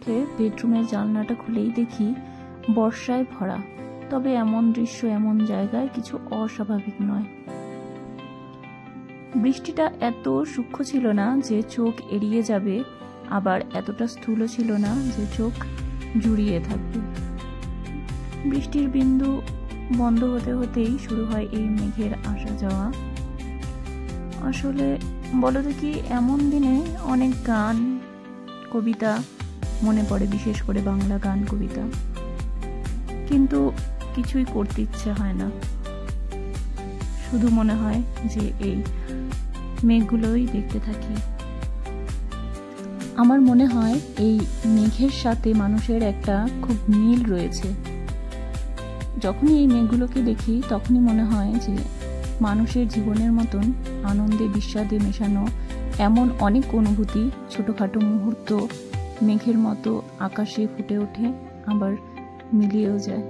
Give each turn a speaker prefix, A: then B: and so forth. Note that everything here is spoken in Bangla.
A: বেডরুমের জানলাটা খুলেই দেখি বর্ষায় ভরা। তবে এমন দৃশ্য এমন জায়গায় কিছু অস্বাভাবিক নয়। বৃষ্টিটা এত সূক্ষ্ম ছিল না যে চোখ এড়িয়ে যাবে, আবার এতটা স্থূল ছিল না যে চোখ জুড়িয়ে থাকবে। বৃষ্টির বিন্দু বন্ধ হতে হতেই শুরু হয় এই মেঘের আসা যাওয়া। আসলে বলো দেখি, এমন দিনে অনেক গান কবিতা মনে পড়ে, বিশেষ করে বাংলা গান কবিতা, কিন্তু কিছুই করতে ইচ্ছে হয় না। শুধু মনে হয় যে এই মেঘগুলোই দেখতে থাকি। আমার মনে হয় এই মেঘের সাথে মানুষের একটা খুব মিল রয়েছে। যখনই এই মেঘগুলোকে দেখি তখনই মনে হয় যে মানুষের জীবনের মতন আনন্দে বিষাদে মেশানো এমন অনেক অনুভূতি, ছোটখাটো মুহূর্ত মেঘের মতো আকাশে ফুটে ওঠে, আবার মিলিয়েও যায়।